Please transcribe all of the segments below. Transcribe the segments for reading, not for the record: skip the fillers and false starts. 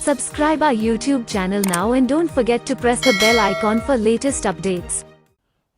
Subscribe our YouTube channel now and don't forget to press the bell icon for latest updates.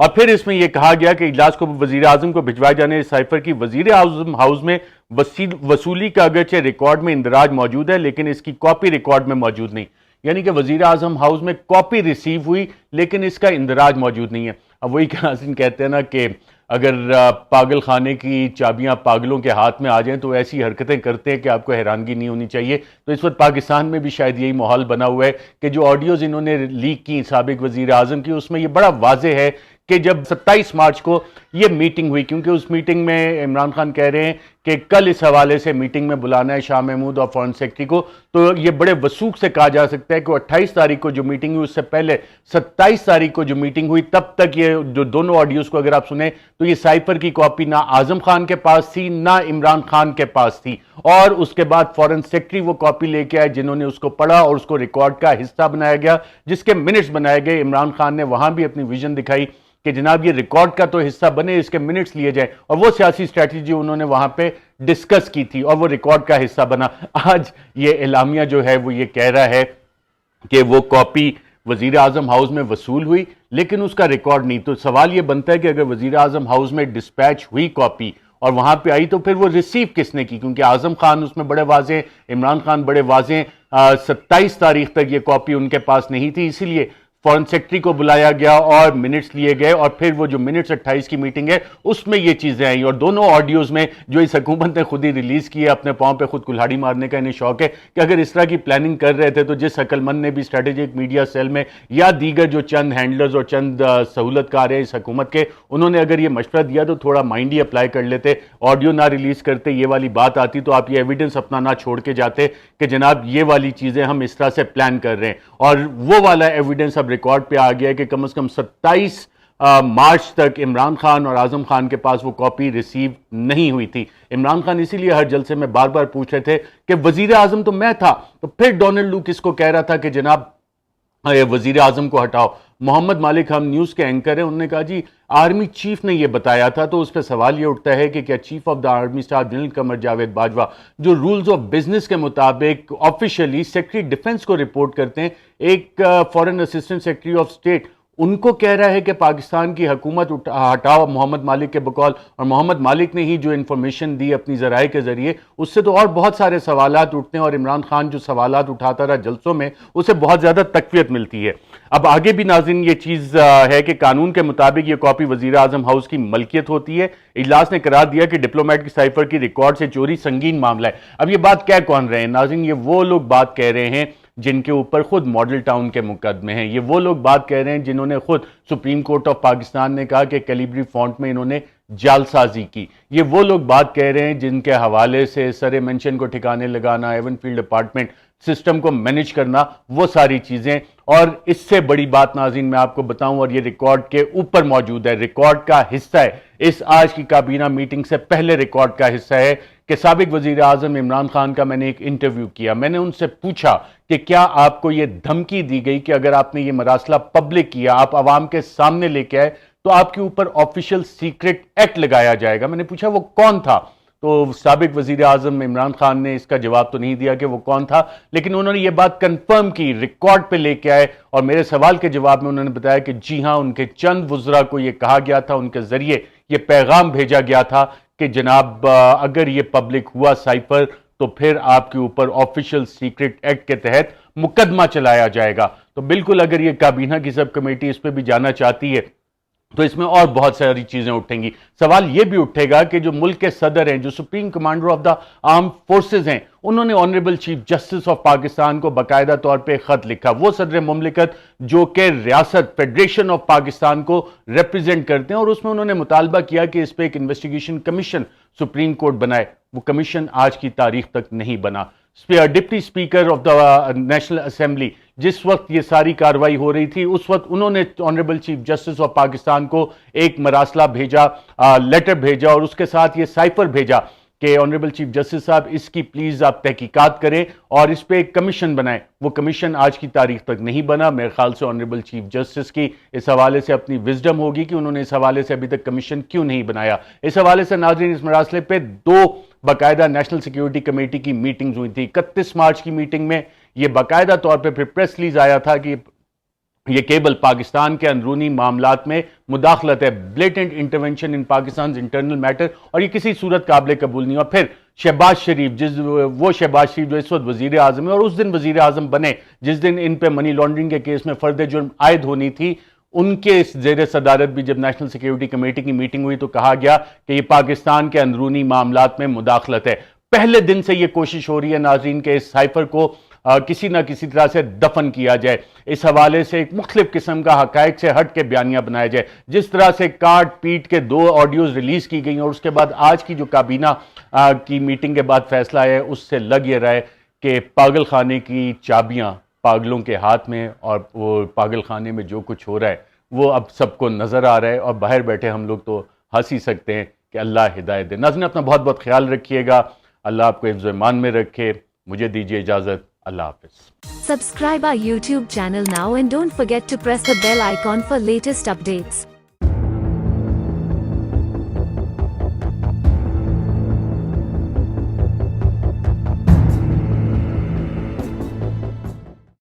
اور پھر اس میں یہ کہا گیا کہ اجلاس کو وزیر اعظم کو بھجوائے جانے سائفر کی وزیر اعظم ہاؤس میں وصولی کا اگرچہ ریکارڈ میں اندراج موجود ہے لیکن اس کی کاپی ریکارڈ میں موجود نہیں، یعنی کہ وزیر اعظم ہاؤس میں کاپی ریسیو ہوئی لیکن اس کا اندراج موجود نہیں ہے۔ اب وہی ناظرین کہتے ہیں نا کہ اگر پاگل خانے کی چابیاں پاگلوں کے ہاتھ میں آ جائیں تو ایسی حرکتیں کرتے ہیں کہ آپ کو حیرانگی نہیں ہونی چاہیے۔ تو اس وقت پاکستان میں بھی شاید یہی ماحول بنا ہوا ہے کہ جو آڈیوز انہوں نے لیک کی سابق وزیر اعظم کی، اس میں یہ بڑا واضح ہے کہ جب 27 مارچ کو یہ میٹنگ ہوئی، کیونکہ اس میٹنگ میں عمران خان کہہ رہے ہیں کہ کل اس حوالے سے میٹنگ میں بلانا ہے شاہ محمود اور فارن سیکرٹری کو، تو یہ بڑے وثوق سے کہا جا سکتا ہے کہ 28 تاریخ کو جو میٹنگ ہوئی اس سے پہلے 27 تاریخ کو جو میٹنگ ہوئی تب تک یہ جو دونوں آڈیوز کو اگر آپ سنیں تو یہ سائفر کی کاپی نہ اعظم خان کے پاس تھی نہ عمران خان کے پاس تھی، اور اس کے بعد فارن سیکرٹری وہ کاپی لے کے آئے جنہوں نے اس کو پڑھا اور اس کو ریکارڈ کا حصہ بنایا گیا جس کے منٹس بنائے گئے۔ عمران خان نے وہاں بھی اپنی ویژن دکھائی کہ جناب یہ ریکارڈ کا تو حصہ بنے، اس کے منٹس لیے جائیں، اور وہ سیاسی اسٹریٹجی انہوں نے وہاں پہ ڈسکس کی تھی اور وہ ریکارڈ کا حصہ بنا۔ آج یہ اعلامیہ جو ہے وہ یہ کہہ رہا ہے کہ وہ کاپی وزیر اعظم ہاؤس میں وصول ہوئی لیکن اس کا ریکارڈ نہیں۔ تو سوال یہ بنتا ہے کہ اگر وزیر اعظم ہاؤس میں ڈسپیچ ہوئی کاپی اور وہاں پہ آئی تو پھر وہ ریسیو کس نے کی؟ کیونکہ اعظم خان اس میں بڑے واضح ہیں، عمران خان بڑے واضح ہیں، 27 تاریخ تک یہ کاپی ان کے پاس نہیں تھی، اسی لیے فارن سیکرٹری کو بلایا گیا اور منٹس لیے گئے، اور پھر وہ جو منٹس 28 کی میٹنگ ہے اس میں یہ چیزیں آئیں، اور دونوں آڈیوز میں جو اس حکومت نے خود ہی ریلیز کی ہے، اپنے پاؤں پہ خود کلہاڑی مارنے کا انہیں شوق ہے کہ اگر اس طرح کی پلاننگ کر رہے تھے تو جس عقل مند نے بھی اسٹریٹجک میڈیا سیل میں یا دیگر جو چند ہینڈلرز اور چند سہولت کار ہیں اس حکومت کے، انہوں نے اگر یہ مشورہ دیا تو تھوڑا مائنڈ ہی اپلائی کر لیتے، آڈیو نہ ریلیز کرتے، یہ والی بات آتی تو آپ یہ ایویڈنس اپنا نہ چھوڑ کے جاتے کہ جناب یہ والی چیزیں ہم اس طرح سے پلان کر رہے ہیں، اور وہ والا ایویڈنس اب ریکارڈ پہ آ گیا کہ کم از کم 27 مارچ تک عمران خان اور اعظم خان کے پاس وہ کاپی ریسیو نہیں ہوئی تھی۔ عمران خان اسی لیے ہر جلسے میں بار بار پوچھ رہے تھے کہ وزیر اعظم تو میں تھا، تو پھر ڈونلڈ لوک اس کو کہہ رہا تھا کہ جناب وزیر اعظم کو ہٹاؤ۔ محمد مالک ہم نیوز کے اینکر ہیں، انہوں نے کہا جی آرمی چیف نے یہ بتایا تھا، تو اس پہ سوال یہ اٹھتا ہے کہ کیا chief of the army staff general Qamar Javed Bajwa جو رولز آف بزنس کے مطابق آفیشیلی سیکرٹری ڈیفنس کو رپورٹ کرتے ہیں، ایک فورن اسسٹنٹ سیکرٹری آف اسٹیٹ ان کو کہہ رہا ہے کہ پاکستان کی حکومت ہٹاؤ محمد مالک کے بقول، اور محمد مالک نے ہی جو انفارمیشن دی اپنی ذرائع کے ذریعے، اس سے تو اور بہت سارے سوالات اٹھتے ہیں، اور عمران خان جو سوالات اٹھاتا رہا جلسوں میں اسے بہت زیادہ تقویت ملتی ہے۔ اب آگے بھی ناظرین یہ چیز ہے کہ قانون کے مطابق یہ کاپی وزیر اعظم ہاؤس کی ملکیت ہوتی ہے۔ اجلاس نے قرار دیا کہ ڈپلومیٹ کی سائفر کی ریکارڈ سے چوری سنگین معاملہ ہے۔ اب یہ بات کہہ کون رہے ہیں ناظرین؟ یہ وہ لوگ بات کہہ رہے ہیں جن کے اوپر خود ماڈل ٹاؤن کے مقدمے ہیں، یہ وہ لوگ بات کہہ رہے ہیں جنہوں نے خود سپریم کورٹ آف پاکستان نے کہا کہ کیلیبری فونٹ میں انہوں نے جعل سازی کی، یہ وہ لوگ بات کہہ رہے ہیں جن کے حوالے سے سر مینشن کو ٹھکانے لگانا، ایون فیلڈ اپارٹمنٹ سسٹم کو مینیج کرنا، وہ ساری چیزیں۔ اور اس سے بڑی بات ناظرین میں آپ کو بتاؤں، اور یہ ریکارڈ کے اوپر موجود ہے، ریکارڈ کا حصہ ہے، اس آج کی کابینہ میٹنگ سے پہلے ریکارڈ کا حصہ ہے کہ سابق وزیر اعظم عمران خان کا میں نے ایک انٹرویو کیا، میں نے ان سے پوچھا کہ کیا آپ کو یہ دھمکی دی گئی کہ اگر آپ نے یہ مراسلہ پبلک کیا، آپ عوام کے سامنے لے کے آئے تو آپ کے اوپر آفیشیل سیکرٹ ایکٹ لگایا جائے گا؟ میں نے پوچھا وہ کون تھا، تو سابق وزیر اعظم عمران خان نے اس کا جواب تو نہیں دیا کہ وہ کون تھا، لیکن انہوں نے یہ بات کنفرم کی، ریکارڈ پہ لے کے آئے، اور میرے سوال کے جواب میں انہوں نے بتایا کہ جی ہاں ان کے چند وزراء کو یہ کہا گیا تھا، ان کے ذریعے یہ پیغام بھیجا گیا تھا کہ جناب اگر یہ پبلک ہوا سائفر تو پھر آپ کے اوپر آفیشیل سیکرٹ ایکٹ کے تحت مقدمہ چلایا جائے گا۔ تو بالکل اگر یہ کابینہ کی سب کمیٹی اس پہ بھی جانا چاہتی ہے تو اس میں اور بہت ساری چیزیں اٹھیں گی۔ سوال یہ بھی اٹھے گا کہ جو ملک کے صدر ہیں، جو supreme commander of the arm forces ہیں، انہوں نے honourable chief justice of Pakistan کو باقاعدہ طور پہ خط لکھا، وہ صدر مملکت جو کہ ریاست فیڈریشن آف پاکستان کو ریپریزنٹ کرتے ہیں، اور اس میں انہوں نے مطالبہ کیا کہ اس پہ ایک انویسٹیگیشن کمیشن سپریم کورٹ بنائے۔ وہ کمیشن آج کی تاریخ تک نہیں بنا۔ Deputy speaker of the national assembly جس وقت یہ ساری کاروائی ہو رہی تھی اس وقت انہوں نے honourable chief justice of Pakistan کو ایک مراسلہ بھیجا، لیٹر بھیجا، اور اس کے ساتھ یہ سائفر بھیجا کہ آنریبل چیف جسٹس صاحب اس کی پلیز آپ تحقیقات کریں اور اس پہ ایک کمیشن بنائیں۔ وہ کمیشن آج کی تاریخ تک نہیں بنا۔ میرے خیال سے آنریبل چیف جسٹس کی اس حوالے سے اپنی وزڈم ہوگی کہ انہوں نے اس حوالے سے ابھی تک کمیشن کیوں نہیں بنایا۔ اس حوالے سے ناظرین اس مراسلے پہ دو باقاعدہ نیشنل سیکیورٹی کمیٹی کی میٹنگز ہوئی تھی۔ 31 مارچ کی میٹنگ میں یہ باقاعدہ طور پہ پھر پریس ریلیز آیا تھا کہ یہ کیبل پاکستان کے اندرونی معاملات میں مداخلت ہے، بلیٹنٹ انٹرونشن ان پاکستان انٹرنل میٹر، اور یہ کسی صورت قابل قبول نہیں۔ اور پھر شہباز شریف، وہ شہباز شریف جو اس وقت وزیر اعظم ہے اور اس دن وزیر اعظم بنے جس دن ان پہ منی لانڈرنگ کے کیس میں فرد جرم عائد ہونی تھی، ان کے زیر صدارت بھی جب نیشنل سیکیورٹی کمیٹی کی میٹنگ ہوئی تو کہا گیا کہ یہ پاکستان کے اندرونی معاملات میں مداخلت ہے۔ پہلے دن سے یہ کوشش ہو رہی ہے ناظرین کہ اس سائفر کو کسی نہ کسی طرح سے دفن کیا جائے، اس حوالے سے ایک مختلف قسم کا حقائق سے ہٹ کے بیانیہ بنایا جائے، جس طرح سے کاٹ پیٹ کے 2 آڈیوز ریلیز کی گئی اور اس کے بعد آج کی جو کابینہ کی میٹنگ کے بعد فیصلہ ہے اس سے لگ یہ رہا ہے کہ پاگل خانے کی چابیاں پاگلوں کے ہاتھ میں، اور وہ پاگل خانے میں جو کچھ ہو رہا ہے وہ اب سب کو نظر آ رہا ہے، اور باہر بیٹھے ہم لوگ تو ہنس ہی سکتے ہیں کہ اللہ ہدایت دے۔ ناظرین اپنا بہت بہت خیال رکھیے گا، اللہ آپ کو حفظ و ایمان میں رکھے، مجھے دیجیے اجازت، اللہ حافظ۔ Subscribe our YouTube channel now and don't forget to press the bell icon for latest updates.